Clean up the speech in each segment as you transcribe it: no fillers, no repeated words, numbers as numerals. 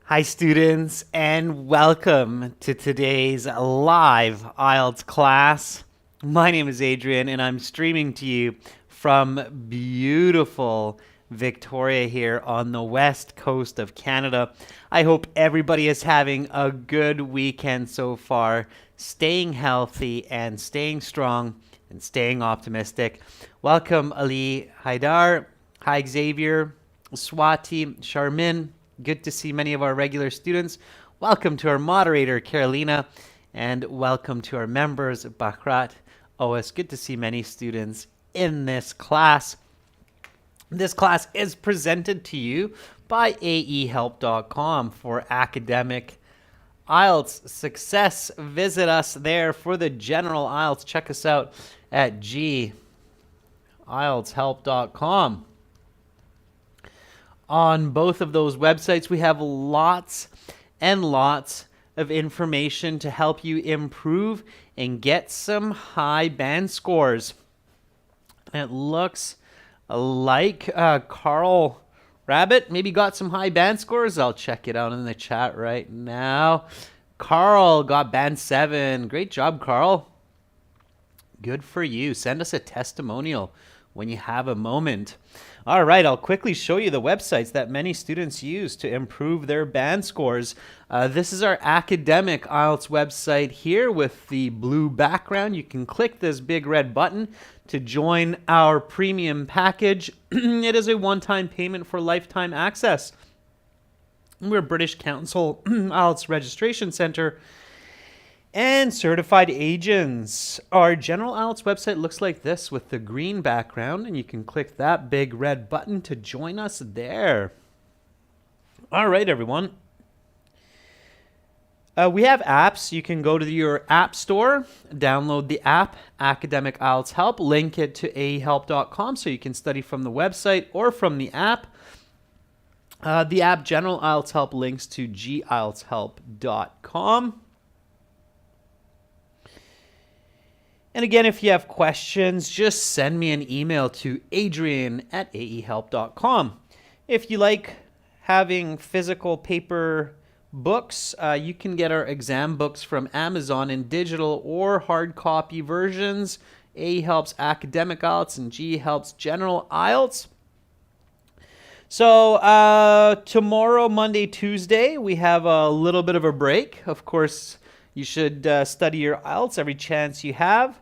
Hi, students, and welcome to today's live Ielts class. My name is Adrian, and I'm streaming to you from beautiful Victoria here on the west coast of Canada. I hope everybody is having a good weekend so far, staying healthy and staying strong and staying optimistic. Welcome, Ali Haidar. Hi, Xavier, Swati, Charmin. Good to see many of our regular students. Welcome to our moderator, Carolina, and welcome to our members, Bakrat, Ois. Good to see many students in this class. This class is presented to you by aehelp.com for academic IELTS success. Visit us there for the general IELTS. Check us out at ieltshelp.com. On both of those websites, we have lots and lots of information to help you improve and get some high band scores. It looks like Carl Rabbit maybe got some high band scores. I'll check it out in the chat right now. Carl got band 7. Great job, Carl. Good for you. Send us a testimonial when you have a moment. All right, I'll quickly show you the websites that many students use to improve their band scores. This is our academic IELTS website here with the blue background. You can click this big red button to join our premium package. It is a one-time payment for lifetime access. We're British Council IELTS Registration Center and certified agents. Our general IELTS website looks like this with the green background, and you can click that big red button to join us there. All right, everyone. We have apps. You can go to your app store, download the app, Academic IELTS Help, link it to aehelp.com so you can study from the website or from the app. The app General IELTS Help links to gieltshelp.com. And again, if you have questions, just send me an email to adrian@aehelp.com. If you like having physical paper books, you can get our exam books from Amazon in digital or hard copy versions. AE Helps Academic IELTS and G Helps General IELTS. So tomorrow, Monday, Tuesday, we have a little bit of a break. Of course, you should study your IELTS every chance you have.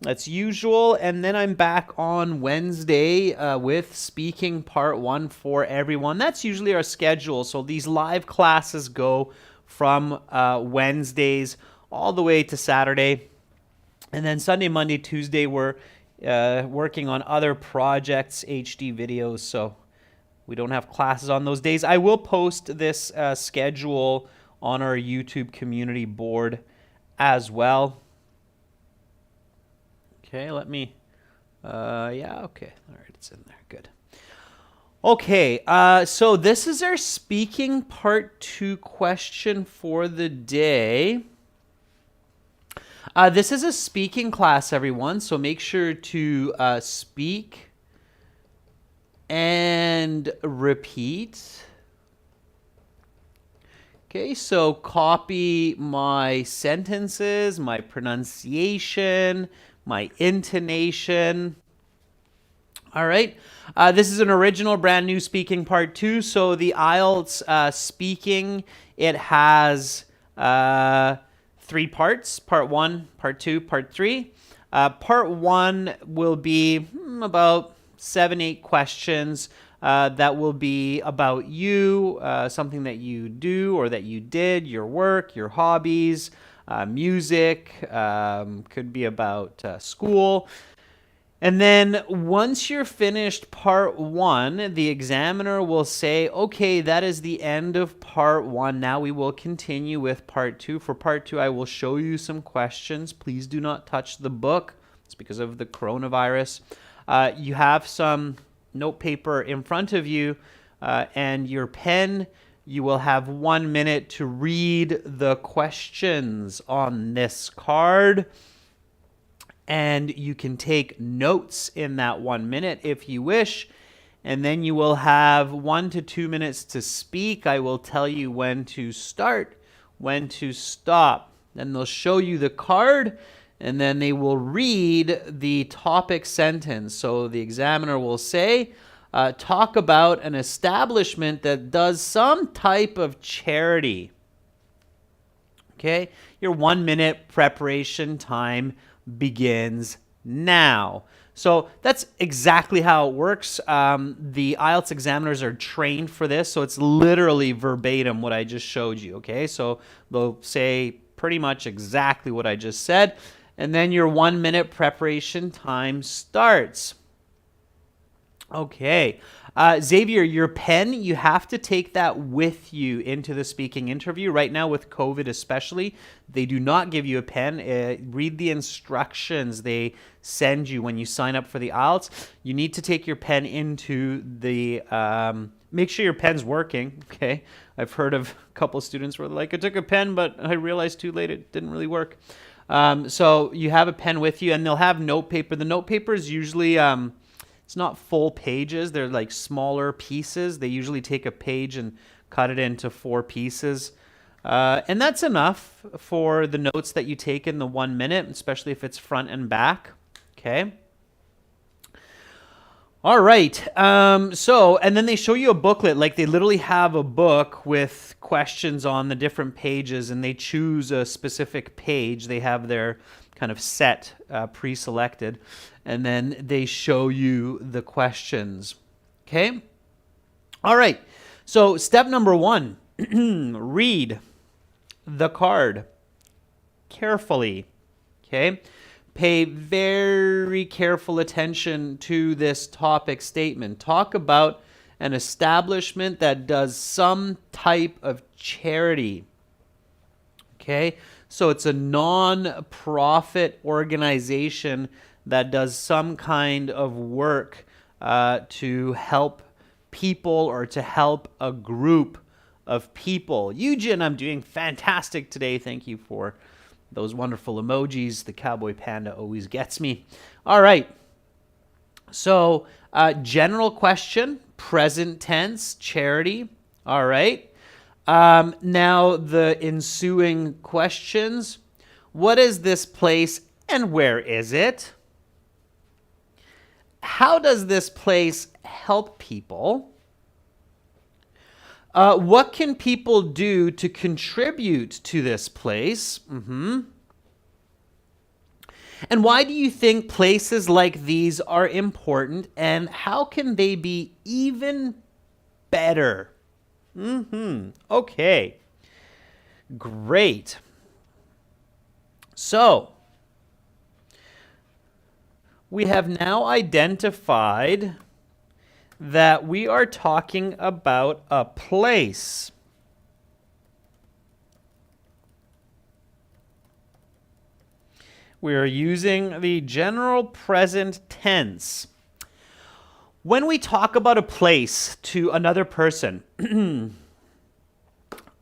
That's usual. And then I'm back on Wednesday with speaking part 1 for everyone. That's usually our schedule. So these live classes go from Wednesdays all the way to Saturday. And then Sunday, Monday, Tuesday, we're working on other projects, HD videos. So we don't have classes on those days. I will post this schedule on our YouTube community board as well. Okay, let me, yeah, okay. All right, it's in there, good. Okay, so this is our speaking part 2 question for the day. This is a speaking class, everyone, so make sure to speak and repeat. Okay, so copy my sentences, my pronunciation, my intonation. All right, this is an original brand new speaking part 2. So the IELTS speaking, it has 3 parts, part 1, part 2, part 3. Part 1 will be about 7-8 questions that will be about you, something that you do or that you did, your work, your hobbies, music, could be about school. And then once you're finished part 1, the examiner will say, okay, that is the end of part 1. Now we will continue with part 2. For part 2, I will show you some questions. Please do not touch the book. It's because of the coronavirus. You have some note paper in front of you and your pen. You will have 1 minute to read the questions on this card. And you can take notes in that 1 minute if you wish. and then you will have 1 to 2 minutes to speak. I will tell you when to start, when to stop. Then they'll show you the card, and then they will read the topic sentence. So the examiner will say, talk about an establishment that does some type of charity. Okay, your 1 minute preparation time begins now. So that's exactly how it works. The IELTS examiners are trained for this, so it's literally verbatim what I just showed you. Okay, so they'll say pretty much exactly what I just said, and then your 1 minute preparation time starts. Okay. Xavier, your pen, you have to take that with you into the speaking interview. Right now with COVID especially, they do not give you a pen. Read the instructions they send you when you sign up for the IELTS. You need to take your pen into the, make sure your pen's working, okay? I've heard of a couple of students where they're like, I took a pen, but I realized too late it didn't really work. So you have a pen with you, and they'll have note paper. The note paper is usually... it's not full pages. They're like smaller pieces. They usually take a page and cut it into 4 pieces. And that's enough for the notes that you take in the 1 minute, especially if it's front and back. Okay. All right. And then they show you a booklet. Like they literally have a book with questions on the different pages, and they choose a specific page. They have their kind of set pre-selected, and then they show you the questions. Okay? All right. So step number 1, read the card carefully. Okay? Pay very careful attention to this topic statement. Talk about an establishment that does some type of charity. Okay? So it's a non-profit organization that does some kind of work to help people or to help a group of people. Eugen, I'm doing fantastic today. Thank you for those wonderful emojis. The cowboy panda always gets me. All right. So general question, present tense, charity. All right. Now the ensuing questions. What is this place and where is it? How does this place help people? What can people do to contribute to this place? And why do you think places like these are important, and how can they be even better? Okay. Great. So, we have now identified that we are talking about a place. We are using the general present tense. When we talk about a place to another person,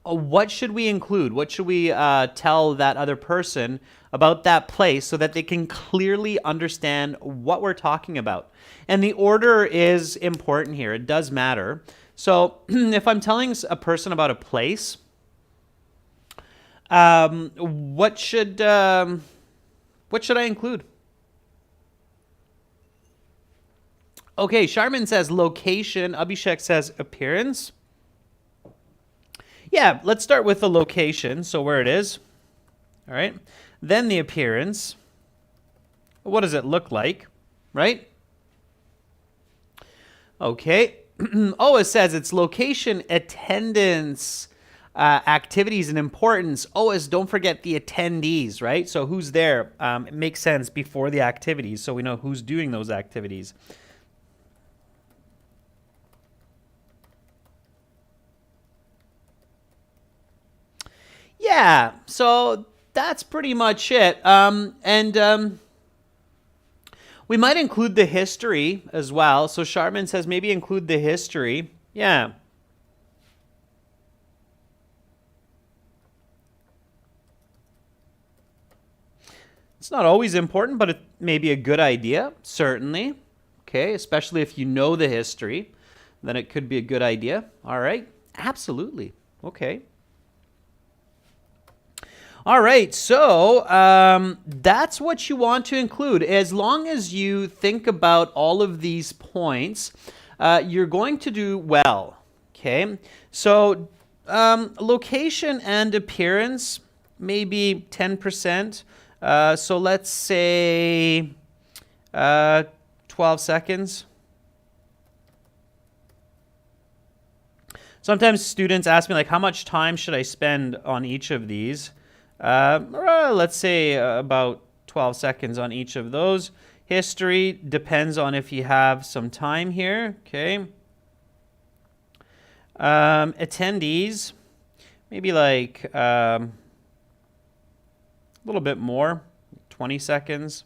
what should we include? What should we tell that other person about that place so that they can clearly understand what we're talking about? And the order is important here. It does matter. So if I'm telling a person about a place, what should I include? Okay, Sharman says location. Abhishek says appearance. Yeah, let's start with the location, so where it is. All right. Then the appearance. What does it look like, right? Okay. Oh, it says it's location, attendance, activities, and importance. Oh, don't forget the attendees, right? So who's there? It makes sense before the activities, so we know who's doing those activities. Yeah, so that's pretty much it. We might include the history as well. So Sharman says maybe include the history. Yeah. It's not always important, but it may be a good idea, certainly. Okay, especially if you know the history, then it could be a good idea. All right, absolutely. Okay. All right, so that's what you want to include. As long as you think about all of these points, you're going to do well. Okay, so location and appearance, maybe 10%. So let's say 12 seconds. Sometimes students ask me, like, how much time should I spend on each of these? Let's say about 12 seconds on each of those. History depends on if you have some time here. Okay. Attendees, maybe like a little bit more, 20 seconds.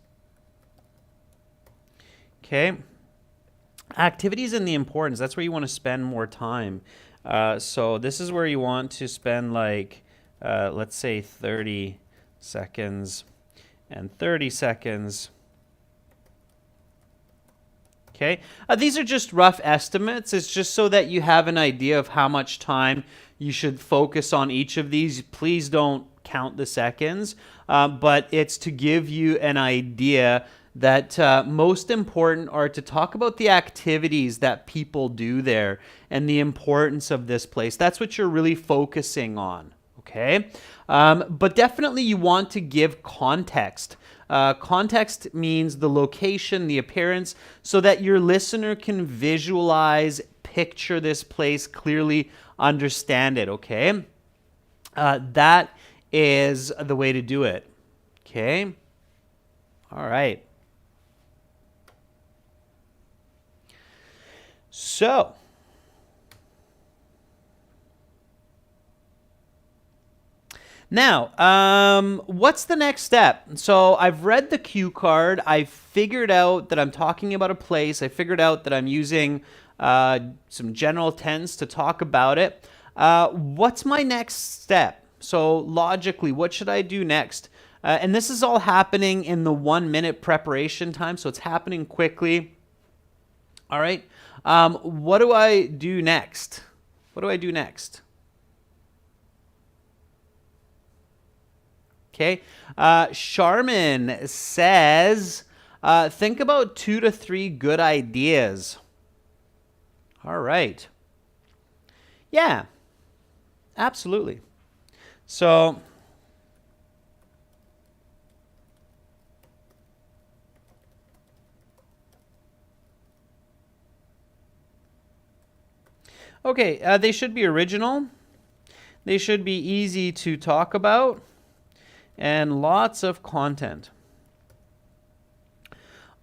Okay. Activities and the importance, that's where you want to spend more time. So this is where you want to spend like, let's say 30 seconds and 30 seconds. Okay, these are just rough estimates. It's just so that you have an idea of how much time you should focus on each of these. Please don't count the seconds, but it's to give you an idea that most important are to talk about the activities that people do there and the importance of this place. That's what you're really focusing on, okay? But definitely you want to give context. Context means the location, the appearance, so that your listener can visualize, picture this place, clearly understand it, okay? That is the way to do it, okay? All right. So, now, what's the next step? So I've read the cue card. I've figured out that I'm talking about a place. I figured out that I'm using some general tense to talk about it. What's my next step? So logically, what should I do next? And this is all happening in the 1 minute preparation time, so it's happening quickly. All right. What do I do next? What do I do next? Okay. Charmin says, think about 2 to 3 good ideas. All right. Yeah, absolutely. So, okay, they should be original. They should be easy to talk about. And lots of content.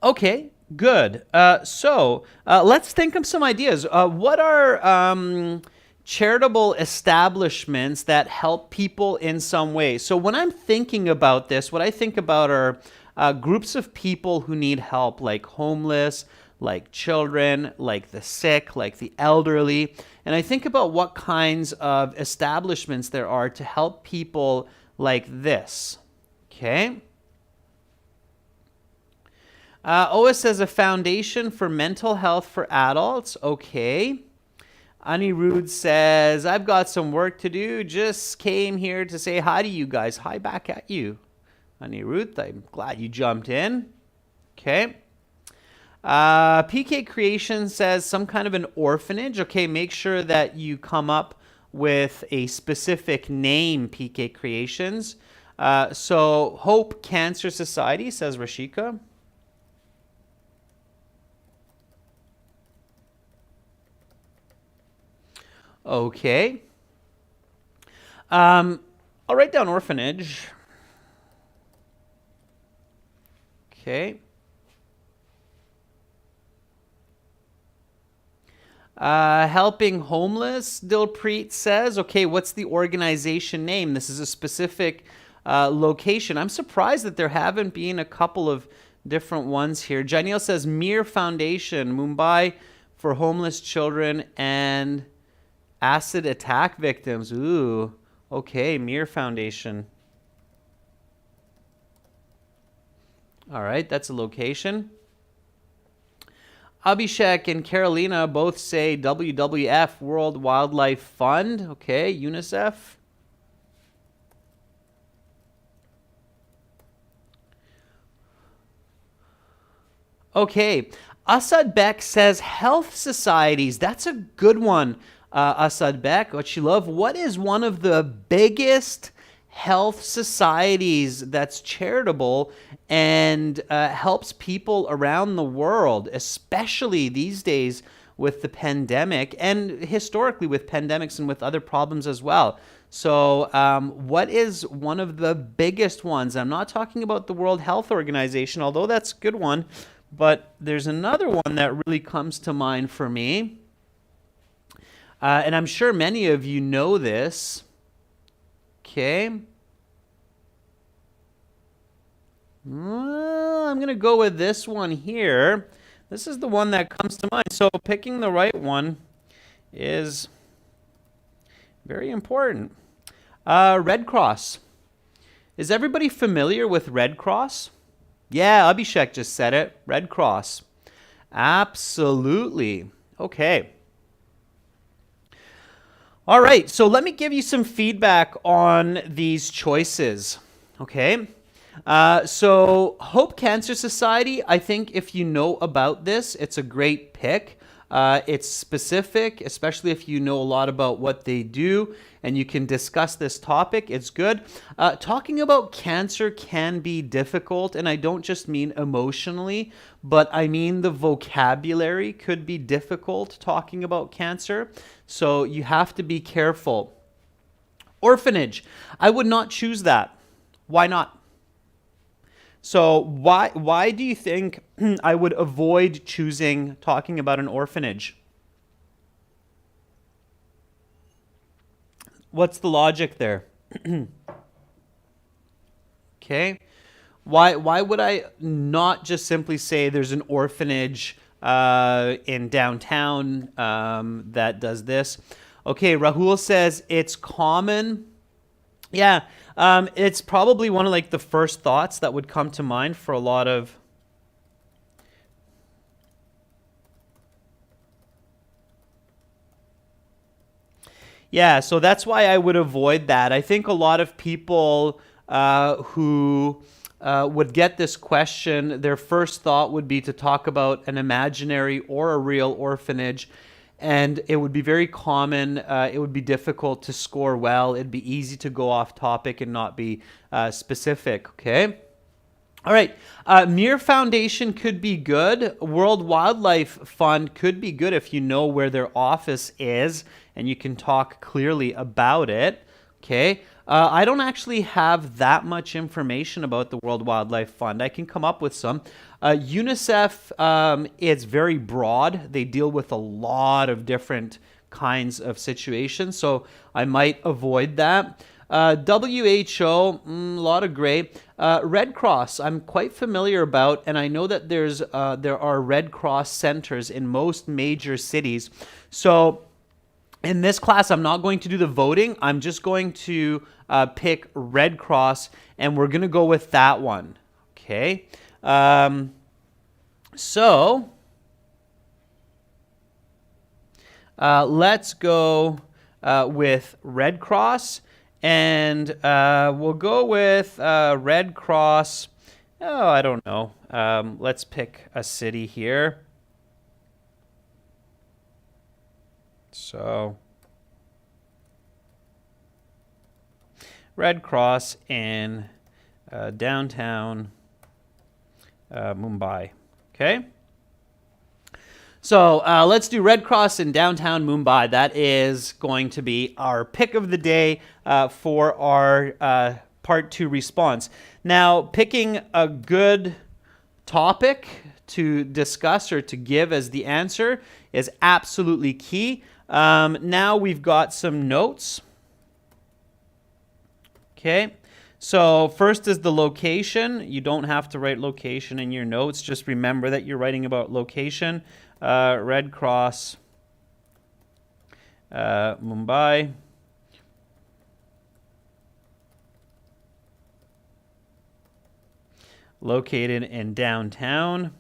Okay, good. So let's think of some ideas. What are charitable establishments that help people in some way? So when I'm thinking about this, what I think about are groups of people who need help, like homeless, like children, like the sick, like the elderly. And I think about what kinds of establishments there are to help people like this. Okay. Oa says a foundation for mental health for adults. Okay. Anirudh says, I've got some work to do. Just came here to say hi to you guys. Hi back at you. Anirudh, I'm glad you jumped in. Okay. PK Creation says some kind of an orphanage. Okay, make sure that you come up with a specific name, PK Creations. So Hope Cancer Society, says Rashika. Okay. I'll write down orphanage. Okay. Helping homeless, Dilpreet says. Okay, what's the organization name? This is a specific location. I'm surprised that there haven't been a couple of different ones here. Janelle says Mir Foundation, Mumbai, for homeless children and acid attack victims. Ooh, okay, Mir Foundation. All right, that's a location. Abhishek and Carolina both say WWF, World Wildlife Fund. Okay, UNICEF. Okay, Asad Beck says health societies. That's a good one, Asad Beck. Ochilov, what is one of the biggest health societies that's charitable and helps people around the world, especially these days with the pandemic and historically with pandemics and with other problems as well? So, what is one of the biggest ones? I'm not talking about the World Health Organization, although that's a good one. But there's another one that really comes to mind for me. And I'm sure many of you know this. Okay. I'm going to go with this one here. This is the one that comes to mind. So picking the right one is very important. Red Cross. Is everybody familiar with Red Cross? Yeah, Abhishek just said it. Red Cross. Absolutely. Okay. All right, so let me give you some feedback on these choices. Okay. So Hope Cancer Society, I think if you know about this, it's a great pick. It's specific, especially if you know a lot about what they do and you can discuss this topic. It's good. Talking about cancer can be difficult, and I don't just mean emotionally, but I mean the vocabulary could be difficult talking about cancer. So you have to be careful. Orphanage. I would not choose that. Why not? So why do you think I would avoid choosing talking about an orphanage? What's the logic there? Okay. Why would I not just simply say there's an orphanage in downtown that does this? Okay, Rahul says it's common. Yeah, it's probably one of like the first thoughts that would come to mind for a lot of. Yeah, so that's why I would avoid that. I think a lot of people who would get this question, their first thought would be to talk about an imaginary or a real orphanage. And it would be very common. It would be difficult to score well. It'd be easy to go off topic and not be specific, okay? All right, Mir Foundation could be good. World Wildlife Fund could be good if you know where their office is and you can talk clearly about it. Okay, I don't actually have that much information about the World Wildlife Fund. I can come up with some. UNICEF is very broad. They deal with a lot of different kinds of situations, so I might avoid that. WHO, a lot of gray. Red Cross, I'm quite familiar about, and I know that there are Red Cross centers in most major cities. So in this class, I'm not going to do the voting. I'm just going to pick Red Cross, and we're going to go with that one. Okay. So let's go with Red Cross. And we'll go with Red Cross. Oh, I don't know. Let's pick a city here. So, Red Cross in downtown Mumbai. Okay? So let's do Red Cross in downtown Mumbai. That is going to be our pick of the day for our part 2 response. Now, picking a good topic to discuss or to give as the answer is absolutely key. Now we've got some notes. Okay. So first is the location. You don't have to write location in your notes. Just remember that you're writing about location. Red Cross, Mumbai. Located in downtown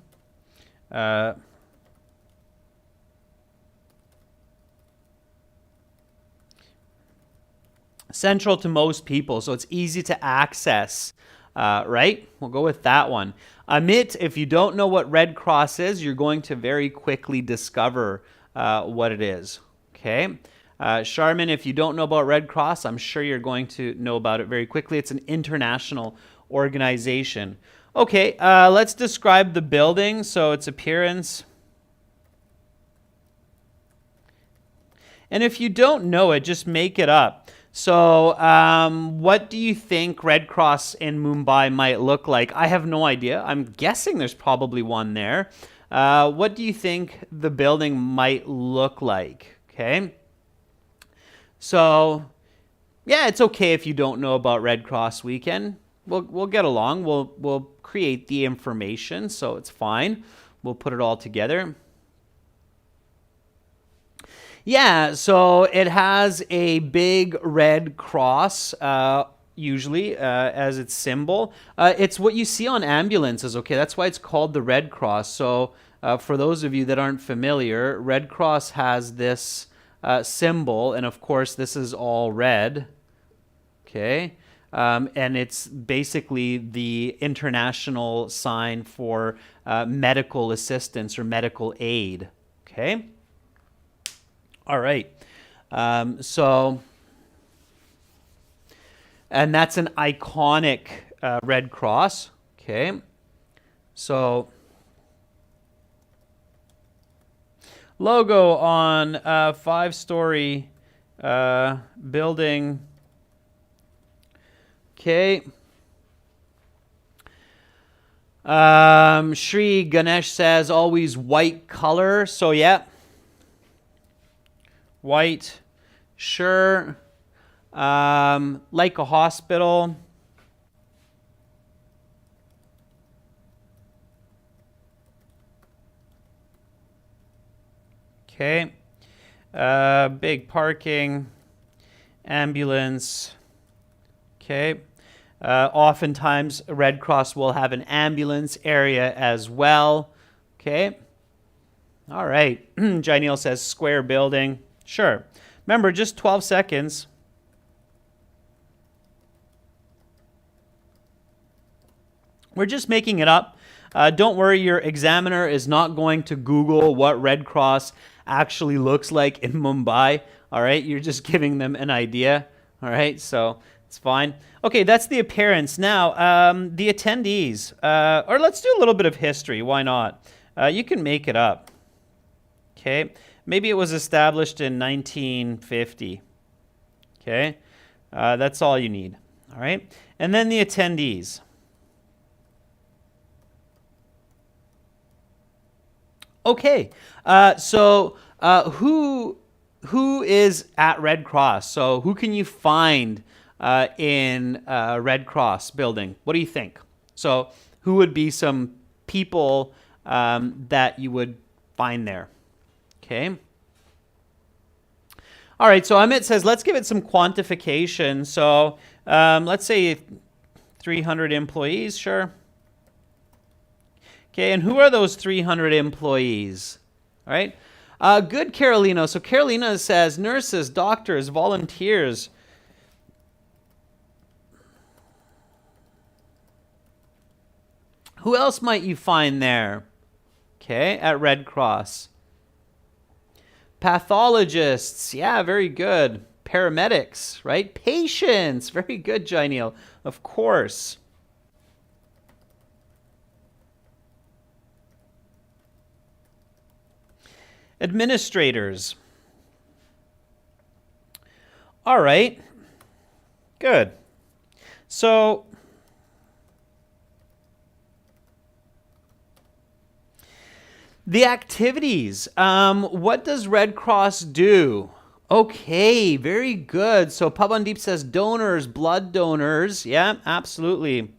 Central to most people, so it's easy to access, right? We'll go with that one. Amit, if you don't know what Red Cross is, you're going to very quickly discover what it is, okay? Charmin, if you don't know about Red Cross, I'm sure you're going to know about it very quickly. It's an international organization. Okay, let's describe the building, so its appearance. And if you don't know it, just make it up. So what do you think Red Cross in Mumbai might look like? I have no idea. I'm guessing there's probably one there. What do you think the building might look like? Okay. So, yeah, it's okay if you don't know about Red Cross Weekend. We'll get along. We'll create the information, so it's fine. We'll put it all together. Yeah, so it has a big red cross, usually, as its symbol. It's what you see on ambulances, okay? That's why it's called the Red Cross. So for those of you that aren't familiar, Red Cross has this symbol, and of course this is all red, okay? And it's basically the international sign for medical assistance or medical aid, okay? All right. So, and that's an iconic Red Cross. Okay. So, logo on a 5-story building. Okay. Shri Ganesh says always white color. So, yeah. White, sure. Like a hospital. Okay. Big parking, ambulance. Okay. Oftentimes, Red Cross will have an ambulance area as well. Okay. All right. Jainil says square building. Sure. Remember, just 12 seconds. We're just making it up. Don't worry, your examiner is not going to Google what Red Cross actually looks like in Mumbai. All right, you're just giving them an idea. All right, so it's fine. Okay, that's the appearance. Now, the attendees, or let's do a little bit of history. Why not? You can make it up. Okay. Maybe it was established in 1950. Okay. That's all you need. All right. And then the attendees. Okay. So who is at Red Cross? So who can you find in Red Cross building? What do you think? So who would be some people that you would find there? Okay. All right, so Amit says, let's give it some quantification. So let's say 300 employees, sure. Okay, and who are those 300 employees? All right. Good, Carolina. So Carolina says nurses, doctors, volunteers. Who else might you find there? Okay, at Red Cross. Pathologists, yeah, very good. Paramedics, right? Patients, very good, Jainil, of course. Administrators. All right, good. So, the activities. What does Red Cross do? Okay, very good. So Pavandeep says donors, blood donors. Yeah, absolutely.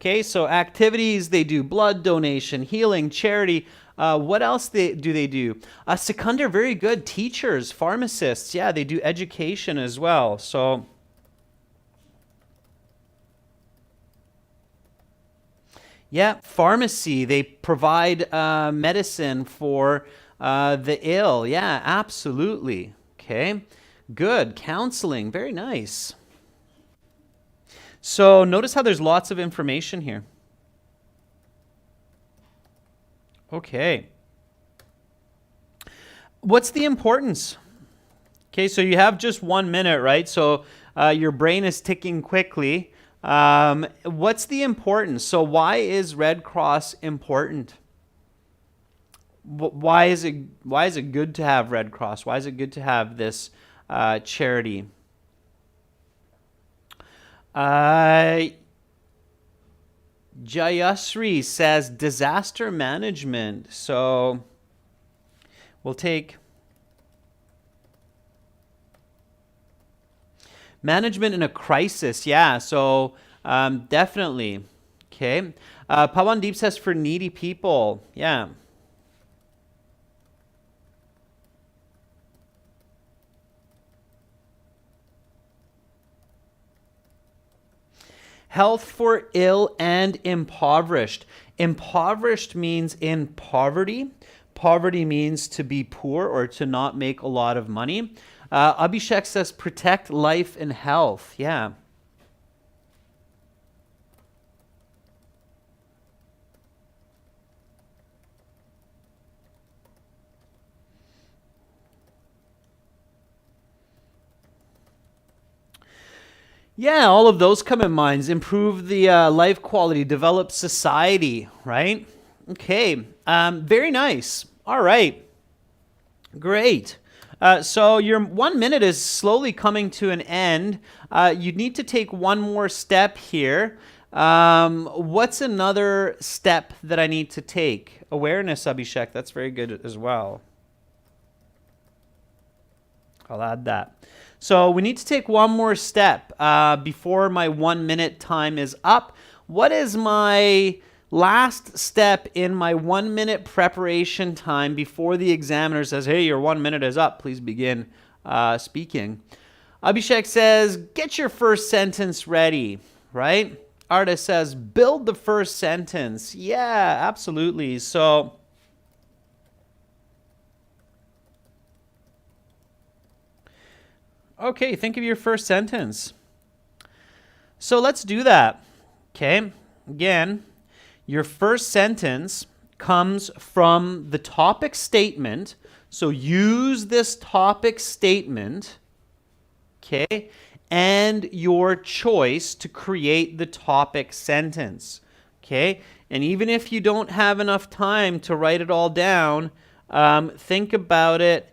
Okay, so activities, they do blood donation, healing, charity. What else do they do? Seconder, very good. Teachers, pharmacists, yeah, they do education as well. So, Yeah, pharmacy. They provide medicine for the ill. Yeah, absolutely. Okay, good. Counseling. Very nice. So notice how there's lots of information here. Okay. What's the importance? Okay, so you have just 1 minute, right? So your brain is ticking quickly. What's the importance? So why is Red Cross important? Why is it good to have Red Cross? Why is it good to have this charity? Uh, Jayasri says disaster management. So we'll take management in a crisis. Yeah, so definitely. Okay. Pawandeep says for needy people. Yeah. Health for ill and impoverished. Impoverished means in poverty. Poverty means to be poor or to not make a lot of money. Abhishek says protect life and health. Yeah. Yeah, all of those come in minds. Improve the life quality, develop society, right? Okay, very nice. All right, great. So your 1 minute is slowly coming to an end. You need to take one more step here. What's another step that I need to take? Awareness, Abhishek. That's very good as well. I'll add that. So we need to take one more step before my 1 minute time is up. What is my last step in my 1 minute preparation time before the examiner says, hey, your 1 minute is up, please begin speaking? Abhishek says, get your first sentence ready, right? Arta says, build the first sentence. Yeah, absolutely. So okay, think of your first sentence. So let's do that. Okay, again, your first sentence comes from the topic statement. So use this topic statement, okay, and your choice to create the topic sentence, okay? And even if you don't have enough time to write it all down, think about it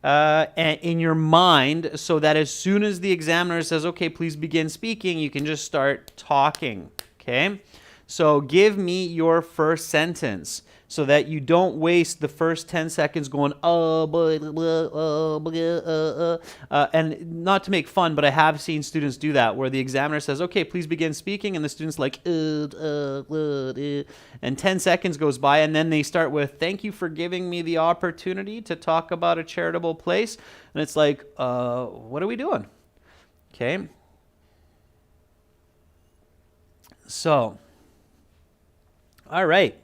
in your mind so that as soon as the examiner says, okay, please begin speaking, you can just start talking, okay? So give me your first sentence so that you don't waste the first 10 seconds going, and not to make fun, but I have seen students do that where the examiner says, okay, please begin speaking, and the student's like, and 10 seconds goes by, and then they start with, thank you for giving me the opportunity to talk about a charitable place. And it's like, what are we doing? Okay. So, all right.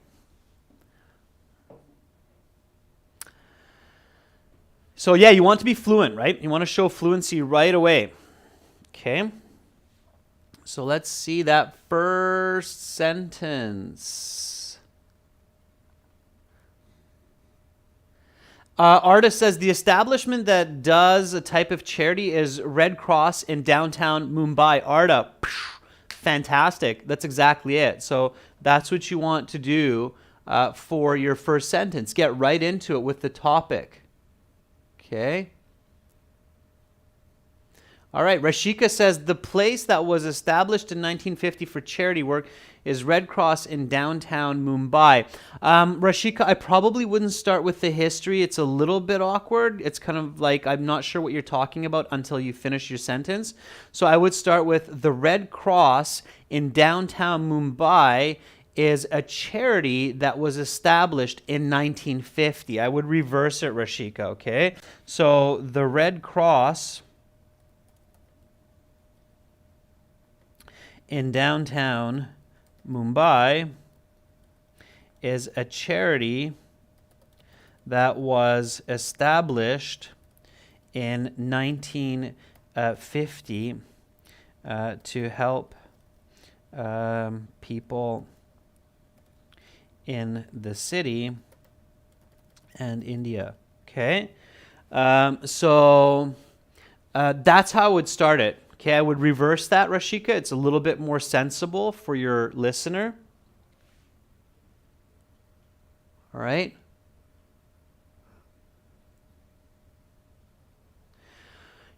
So yeah, you want to be fluent, right? You want to show fluency right away. Okay. So let's see that first sentence. Artist says the establishment that does a type of charity is Red Cross in downtown Mumbai. Arta, fantastic. That's exactly it. So that's what you want to do for your first sentence. Get right into it with the topic. Okay. All right. Rashika says the place that was established in 1950 for charity work is Red Cross in downtown Mumbai. Rashika, I probably wouldn't start with the history. It's a little bit awkward. It's kind of like I'm not sure what you're talking about until you finish your sentence. So I would start with the Red Cross in downtown Mumbai is a charity that was established in 1950. I would reverse it, Rashika, okay? So the Red Cross in downtown Mumbai is a charity that was established in 1950 to help people in the city and India. Okay, so that's how I would start it. Okay, I would reverse that, Rashika. It's a little bit more sensible for your listener. All right.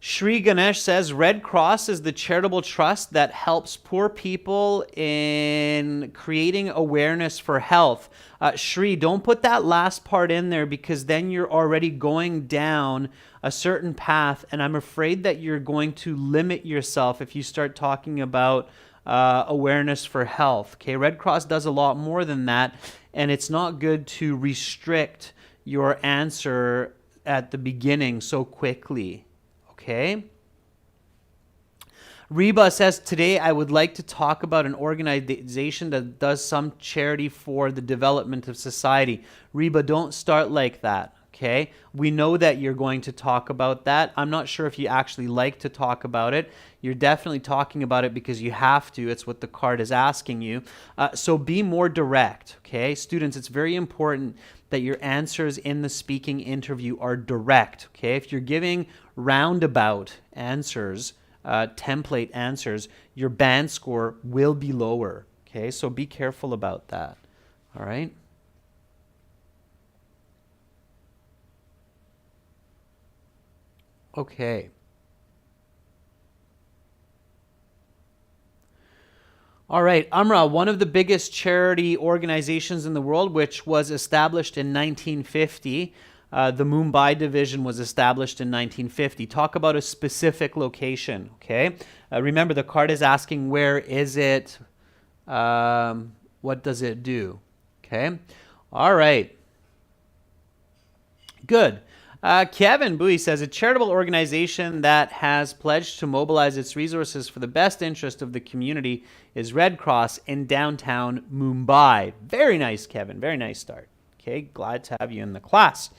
Shri Ganesh says, Red Cross is the charitable trust that helps poor people in creating awareness for health. Shri, don't put that last part in there because then you're already going down a certain path, and I'm afraid that you're going to limit yourself if you start talking about awareness for health. Okay, Red Cross does a lot more than that, and it's not good to restrict your answer at the beginning so quickly. Okay. Reba says, today I would like to talk about an organization that does some charity for the development of society. Reba, don't start like that. Okay. We know that you're going to talk about that. I'm not sure if you actually like to talk about it. You're definitely talking about it because you have to. It's what the card is asking you. So be more direct. Okay. Students, it's very important that your answers in the speaking interview are direct. Okay. If you're giving roundabout answers, template answers, your band score will be lower. Okay, so be careful about that. All right. Okay. All right, Amra, one of the biggest charity organizations in the world, which was established in 1950. The Mumbai division was established in 1950. Talk about a specific location, okay? Remember, the card is asking, where is it? What does it do? Okay? All right. Good. Kevin Bowie says, a charitable organization that has pledged to mobilize its resources for the best interest of the community is Red Cross in downtown Mumbai. Very nice, Kevin. Very nice start. Okay, glad to have you in the class.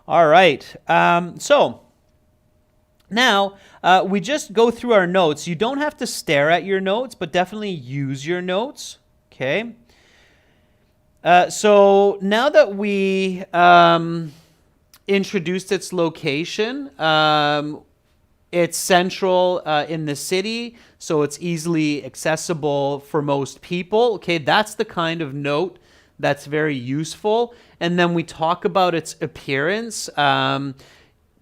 All right, so now we just go through our notes. You don't have to stare at your notes, but definitely use your notes, okay? So now that we introduced its location, it's central in the city, so it's easily accessible for most people, okay? That's the kind of note that's very useful. And then we talk about its appearance.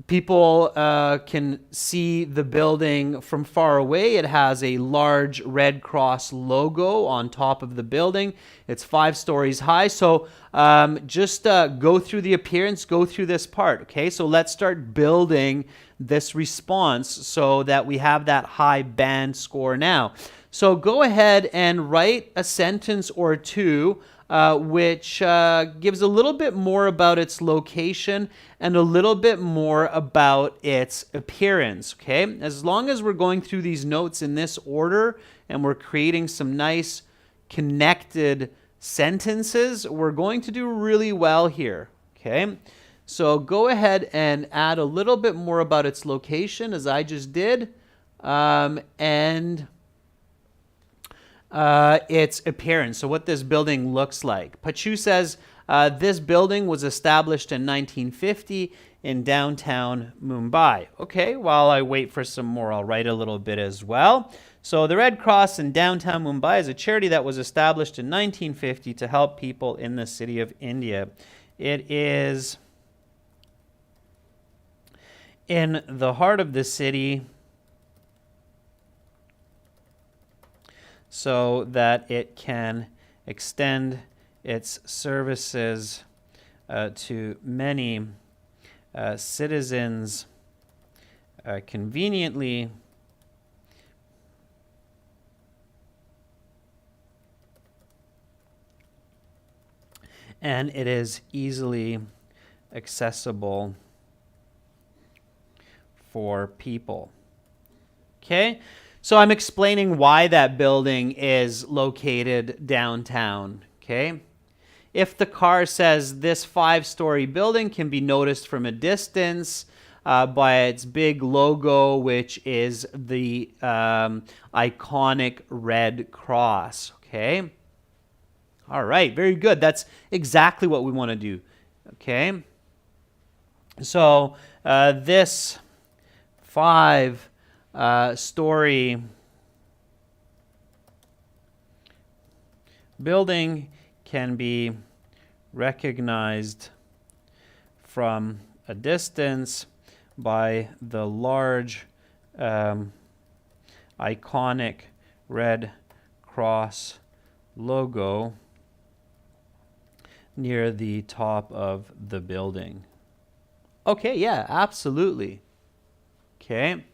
People can see the building from far away. It has a large Red Cross logo on top of the building. It's 5 stories high. So just go through the appearance, go through this part. Okay, so let's start building this response so that we have that high band score now. So go ahead and write a sentence or two which gives a little bit more about its location and a little bit more about its appearance, okay? As long as we're going through these notes in this order and we're creating some nice connected sentences, we're going to do really well here, okay? So go ahead and add a little bit more about its location, as I just did, and its appearance, so what this building looks like. Pachu says, this building was established in 1950 in downtown Mumbai. Okay, while I wait for some more, I'll write a little bit as well. So the Red Cross in downtown Mumbai is a charity that was established in 1950 to help people in the city of India. It is in the heart of the city, so that it can extend its services to many citizens conveniently and it is easily accessible for people. Okay? So I'm explaining why that building is located downtown, okay? if the car says this 5-story building can be noticed from a distance by its big logo, which is the iconic red cross. Okay. All right. Very good. That's exactly what we want to do. Okay. So this 5-story building can be recognized from a distance by the large iconic red cross logo near the top of the building. Okay, yeah, absolutely. Okay.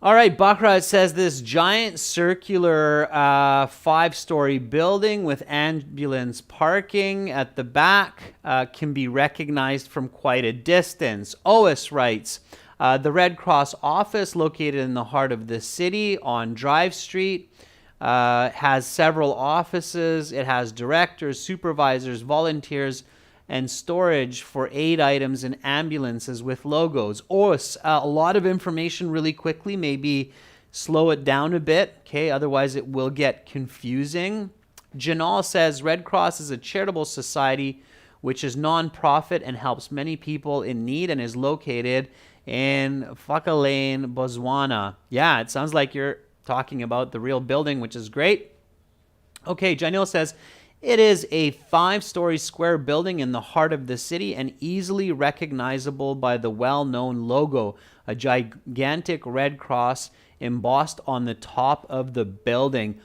All right, Bakra says this giant circular 5-story building with ambulance parking at the back can be recognized from quite a distance. Ois writes, the Red Cross office located in the heart of the city on Drive Street has several offices. It has directors, supervisors, volunteers, and storage for aid items and ambulances with logos. Or a lot of information really quickly, maybe slow it down a bit, okay? Otherwise it will get confusing. Janal says, Red Cross is a charitable society which is non-profit and helps many people in need and is located in Fakalane, Botswana. Yeah, it sounds like you're talking about the real building, which is great. Okay, Janil says, it is a 5-story square building in the heart of the city and easily recognizable by the well-known logo, a gigantic red cross embossed on the top of the building.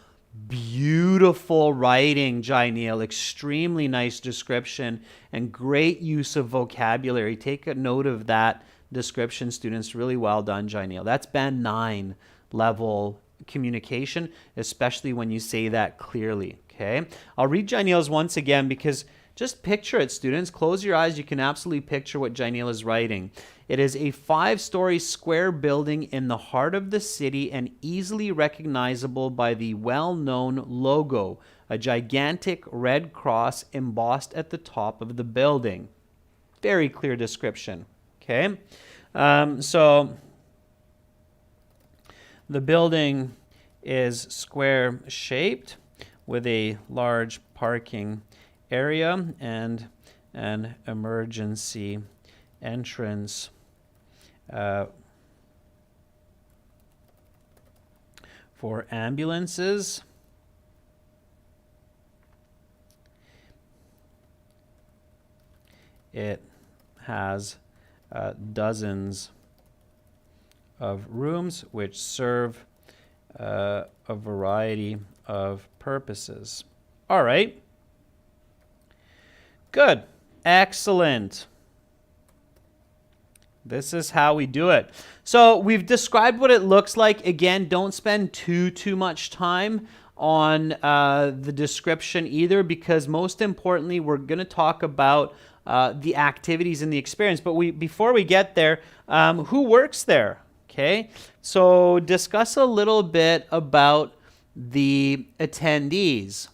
Beautiful writing, Jainil. Extremely nice description and great use of vocabulary. Take a note of that description, students. Really well done, Jainil. That's band 9 level communication, especially when you say that clearly. Okay, I'll read Jainil's once again because just picture it, students. Close your eyes. You can absolutely picture what Jainil is writing. It is a 5-story square building in the heart of the city and easily recognizable by the well-known logo, a gigantic red cross embossed at the top of the building. Very clear description. Okay, so the building is square shaped with a large parking area and an emergency entrance for ambulances. It has dozens of rooms which serve a variety of purposes. All right. Good. Excellent. This is how we do it. So we've described what it looks like. Again, don't spend too much time on the description either, because most importantly, we're going to talk about the activities and the experience. But before we get there, who works there? Okay, so discuss a little bit about the attendees.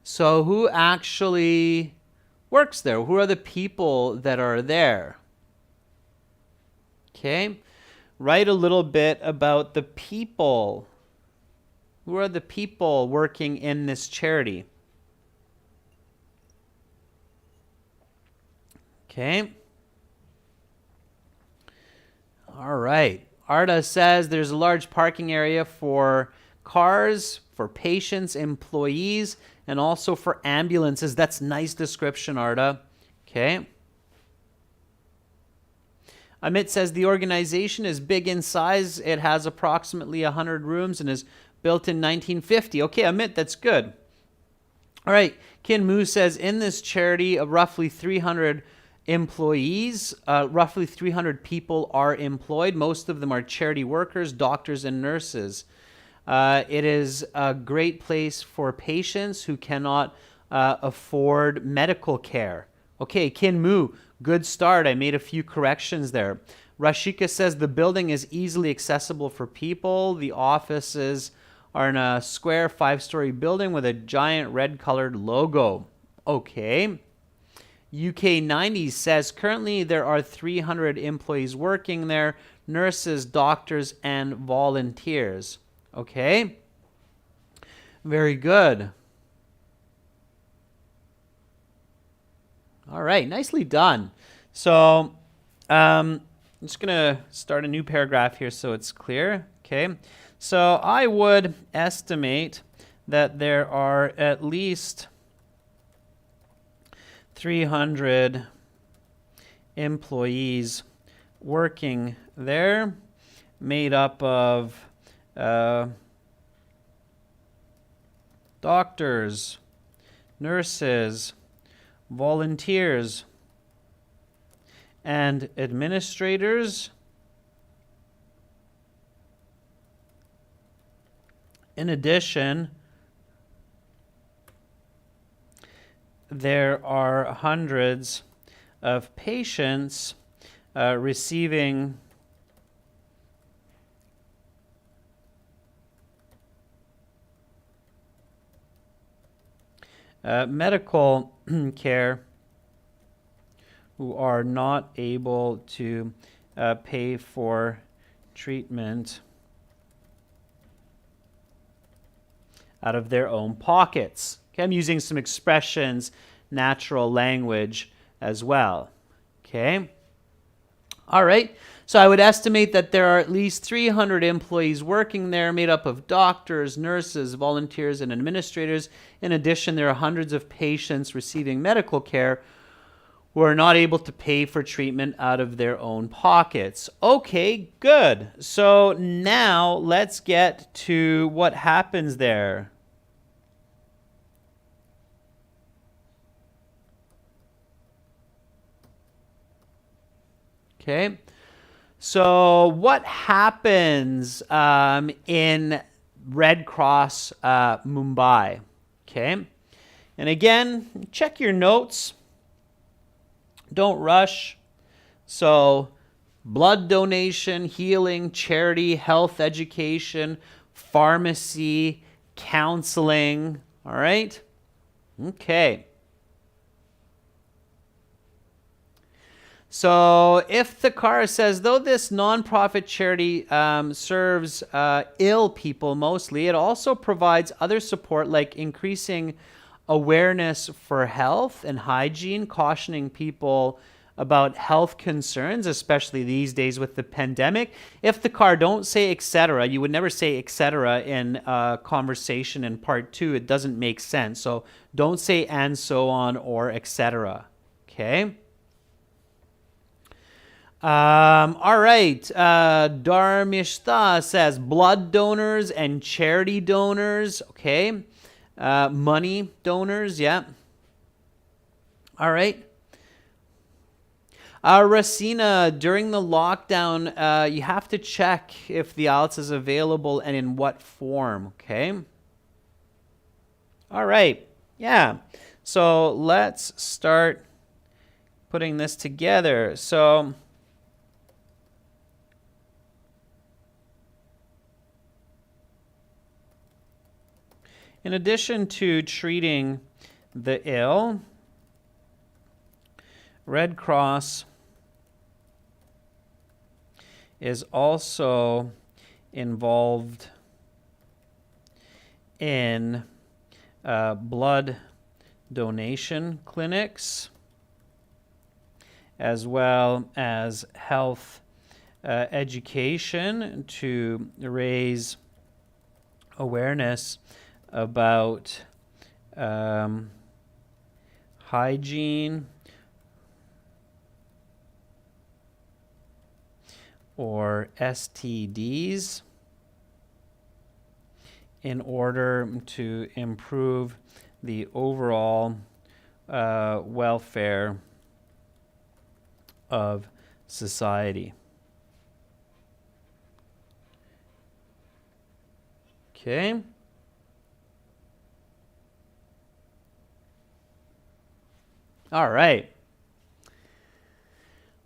So who actually works there? Who are the people that are there? Okay, write a little bit about the people. Who are the people working in this charity? Okay. All right. Arda says there's a large parking area for cars, for patients, employees, and also for ambulances. That's nice description, Arda. Okay. Amit says the organization is big in size. It has approximately 100 rooms and is built in 1950. Okay, Amit, that's good. All right. Kin Mu says in this charity, roughly 300 employees, roughly 300 people are employed. Most of them are charity workers, doctors, and nurses. It is a great place for patients who cannot afford medical care. Okay, Kin Mu, good start. I made a few corrections there. Rashika says the building is easily accessible for people. The offices are in a square 5-story building with a giant red colored logo. Okay. UK90 says currently there are 300 employees working there, nurses, doctors, and volunteers. Okay. Very good. All right, nicely done. So I'm just going to start a new paragraph here so it's clear. Okay. So I would estimate that there are at least 300 employees working there, made up of doctors, nurses, volunteers, and administrators. In addition, there are hundreds of patients receiving medical care who are not able to pay for treatment out of their own pockets. Okay, I'm using some expressions, natural language as well. Okay. All right. So I would estimate that there are at least 300 employees working there, made up of doctors, nurses, volunteers, and administrators. In addition, there are hundreds of patients receiving medical care who are not able to pay for treatment out of their own pockets. Okay, good. So now let's get to what happens there. Okay. So what happens in Red Cross Mumbai? Okay. And again, check your notes. Don't rush. So blood donation, healing, charity, health education, pharmacy, counseling. All right. Okay. So if the car says, though this nonprofit charity serves ill people mostly, it also provides other support like increasing awareness for health and hygiene, cautioning people about health concerns, especially these days with the pandemic. If the car don't say etc., you would never say etc. in a conversation in part 2. It doesn't make sense. So don't say and so on or etc. Okay. All right. Dharmishta says blood donors and charity donors. Okay. Money donors. Yeah. All right. Racina, during the lockdown, you have to check if the Ielts is available and in what form. Okay. All right. Yeah. So let's start putting this together. So in addition to treating the ill, Red Cross is also involved in blood donation clinics, as well as health education to raise awareness about hygiene or STDs in order to improve the overall welfare of society. Okay. All right.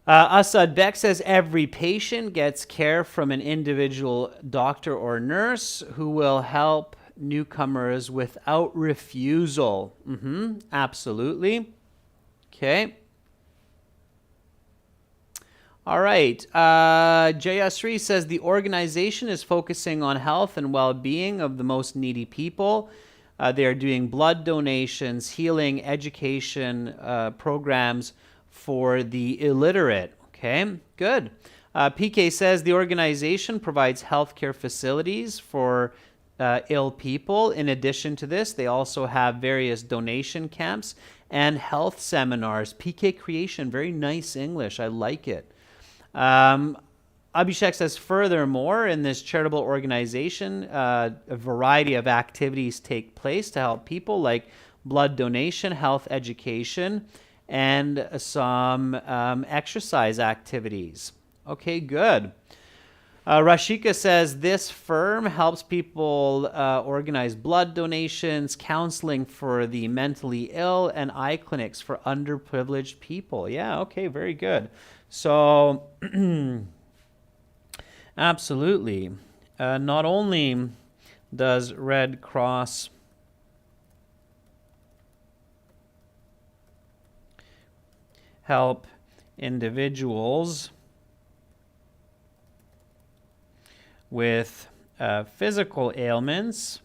Asad Beck says every patient gets care from an individual doctor or nurse who will help newcomers without refusal. Absolutely. Okay. All right. Jayasri says the organization is focusing on health and well-being of the most needy people. They are doing blood donations, healing, education programs for the illiterate. Okay, good. PK says the organization provides healthcare facilities for ill people. In addition to this, they also have various donation camps and health seminars. PK Creation, very nice English. I like it. Abhishek says, furthermore, in this charitable organization, a variety of activities take place to help people, like blood donation, health education, and some exercise activities. Okay, good. Rashika says, this firm helps people organize blood donations, counseling for the mentally ill, and eye clinics for underprivileged people. Yeah, okay, very good. So, absolutely. Not only does Red Cross help individuals with physical ailments,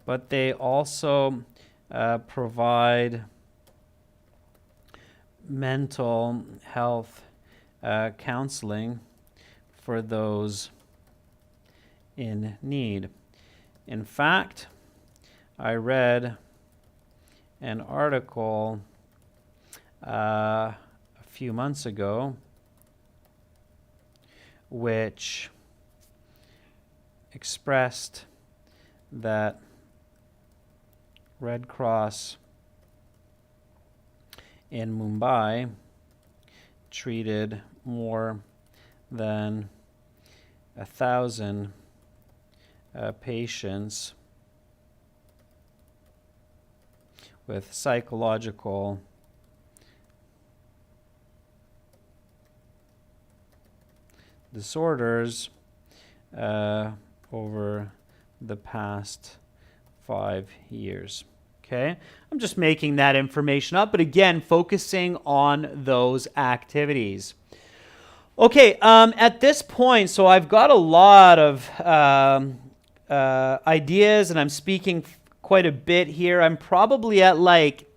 but they also provide mental health counseling for those in need. In fact, I read an article a few months ago which expressed that Red Cross in Mumbai treated more than 1,000 patients with psychological disorders over the past 5 years. Okay, I'm just making that information up, but again, focusing on those activities. Okay, at this point, so I've got a lot of ideas, and I'm speaking quite a bit here. I'm probably at like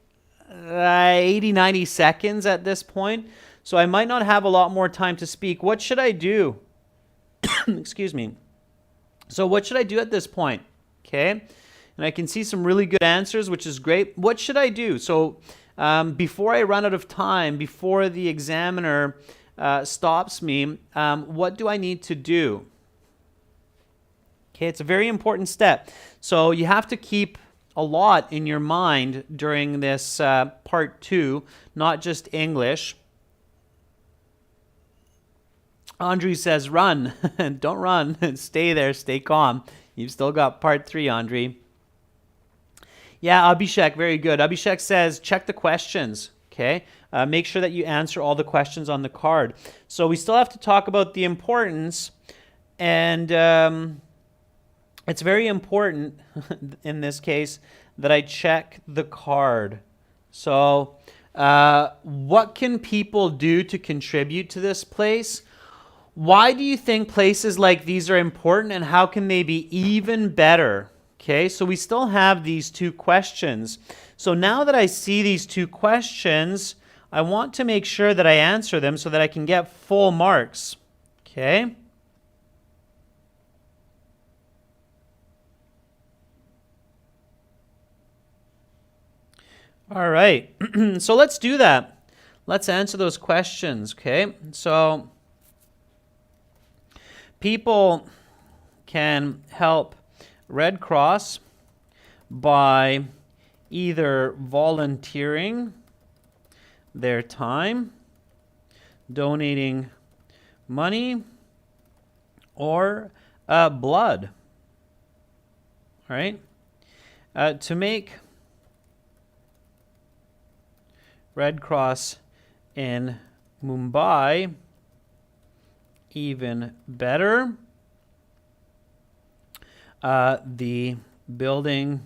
80, 90 seconds at this point, so I might not have a lot more time to speak. What should I do? Excuse me. So what should I do at this point? Okay. And I can see some really good answers, which is great. What should I do? So before I run out of time, before the examiner stops me, what do I need to do? Okay, it's a very important step. So you have to keep a lot in your mind during this part 2, not just English. Andre says, run. Don't run. Stay there. Stay calm. You've still got part 3, Andre. Yeah, Abhishek, very good. Abhishek says, check the questions, okay? Make sure that you answer all the questions on the card. So we still have to talk about the importance, and it's very important in this case that I check the card. So what can people do to contribute to this place? Why do you think places like these are important, and how can they be even better? Okay, so we still have these 2 questions. So now that I see these 2 questions, I want to make sure that I answer them so that I can get full marks. Okay? All right, so let's do that. Let's answer those questions, okay? So people can help Red Cross by either volunteering their time, donating money, or blood. All right? To make Red Cross in Mumbai even better. The building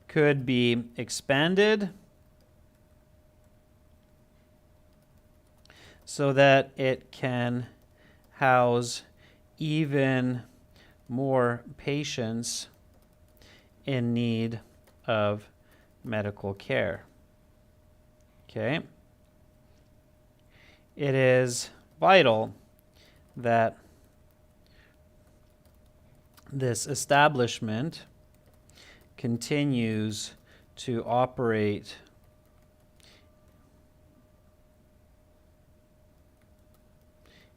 could be expanded so that it can house even more patients in need of medical care. Okay. It is vital that this establishment continues to operate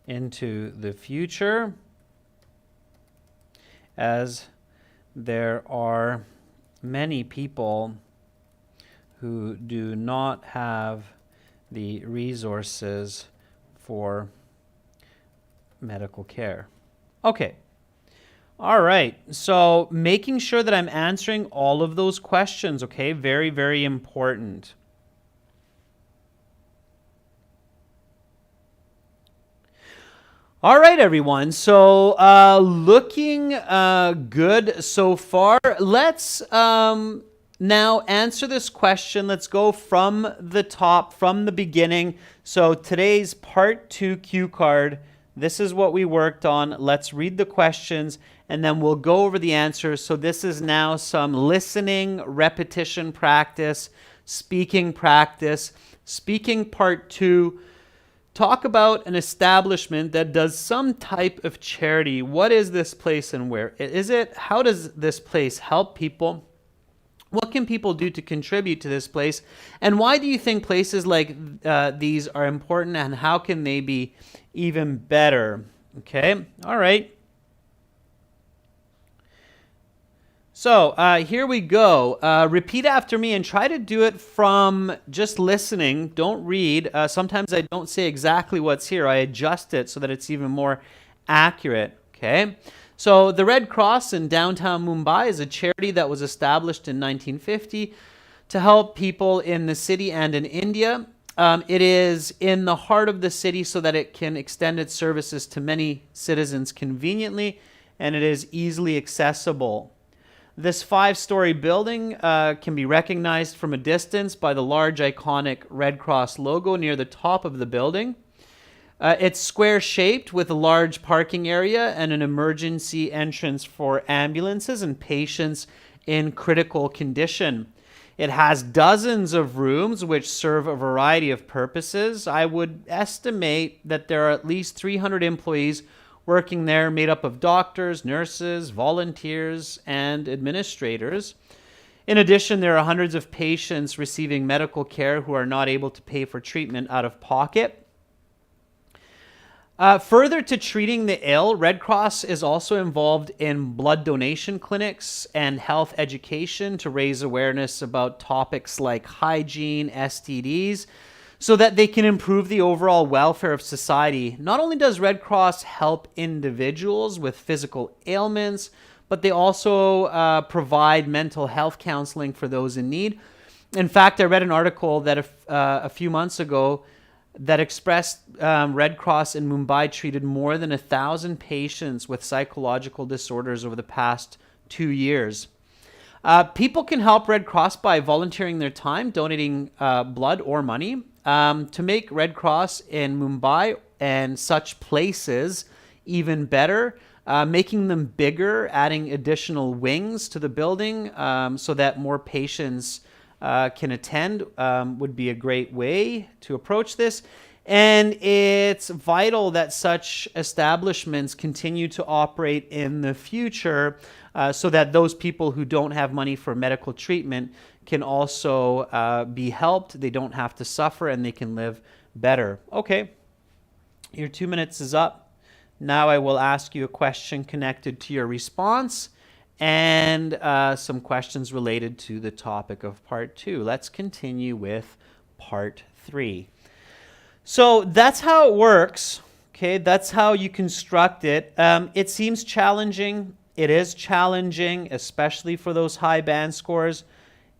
into the future, as there are many people who do not have the resources for medical care. Okay. All right. So making sure that I'm answering all of those questions, okay? Very, very important. All right, everyone. So looking good so far. Let's now answer this question. Let's go from the top, from the beginning. So today's part 2 cue card. This is what we worked on. Let's read the questions and then we'll go over the answers. So this is now some listening, repetition practice, speaking practice. Speaking part 2. Talk about an establishment that does some type of charity. What is this place and where is it? How does this place help people? What can people do to contribute to this place? And why do you think places like these are important, and how can they be even better? Okay, all right. So here we go. Repeat after me and try to do it from just listening. Don't read. Sometimes I don't say exactly what's here. I adjust it so that it's even more accurate. Okay. So the Red Cross in downtown Mumbai is a charity that was established in 1950 to help people in the city and in India. It is in the heart of the city so that it can extend its services to many citizens conveniently, and it is easily accessible. This 5-story building can be recognized from a distance by the large iconic Red Cross logo near the top of the building. It's square-shaped with a large parking area and an emergency entrance for ambulances and patients in critical condition. It has dozens of rooms which serve a variety of purposes. I would estimate that there are at least 300 employees working there, made up of doctors, nurses, volunteers, and administrators. In addition, there are hundreds of patients receiving medical care who are not able to pay for treatment out of pocket. Further to treating the ill, Red Cross is also involved in blood donation clinics and health education to raise awareness about topics like hygiene, STDs, so that they can improve the overall welfare of society. Not only does Red Cross help individuals with physical ailments, but they also provide mental health counseling for those in need. In fact, I read an article that a few months ago that expressed Red Cross in Mumbai treated more than 1,000 patients with psychological disorders over the past 2 years. People can help Red Cross by volunteering their time, donating blood or money. To make Red Cross in Mumbai and such places even better, making them bigger, adding additional wings to the building so that more patients can attend would be a great way to approach this. And it's vital that such establishments continue to operate in the future so that those people who don't have money for medical treatment can also be helped. They don't have to suffer and they can live better. Okay, your 2 minutes is up. Now I will ask you a question connected to your response and some questions related to the topic of part 2. Let's continue with part 3. So that's how it works. Okay, that's how you construct it. It seems challenging. It is challenging, especially for those high band scores.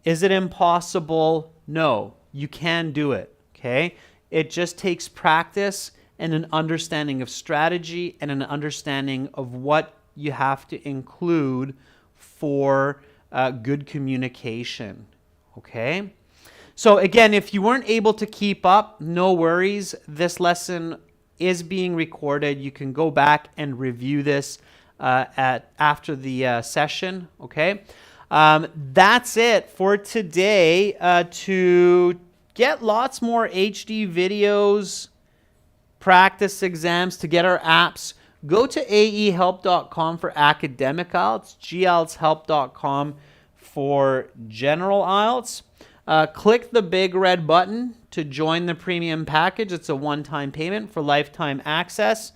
Is it impossible? No, you can do it, okay? It just takes practice and an understanding of strategy and an understanding of what you have to include for good communication, okay? So again, if you weren't able to keep up, no worries. This lesson is being recorded. You can go back and review this after the session, okay? That's it for today. To get lots more HD videos, practice exams, to get our apps, go to aehelp.com for academic IELTS, gieltshelp.com for general IELTS. Click the big red button to join the premium package. It's a one-time payment for lifetime access.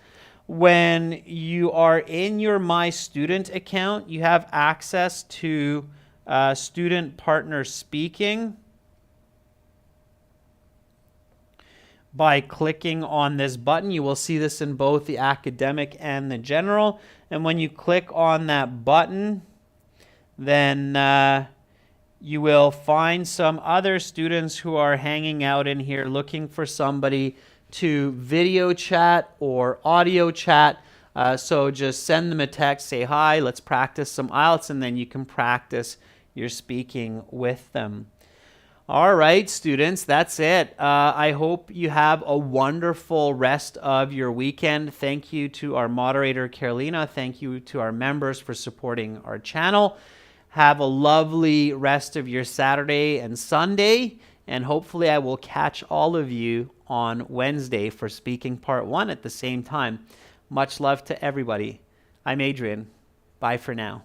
When you are in your My Student account, you have access to student partner speaking by clicking on this button. You will see this in both the academic and the general. And when you click on that button, then you will find some other students who are hanging out in here looking for somebody to video chat or audio chat. So just send them a text, say hi, let's practice some IELTS, and then you can practice your speaking with them. All right, students, that's it. I hope you have a wonderful rest of your weekend. Thank you to our moderator, Carolina. Thank you to our members for supporting our channel. Have a lovely rest of your Saturday and Sunday, and hopefully I will catch all of you on Wednesday for speaking part 1 at the same time. Much love to everybody. I'm Adrian. Bye for now.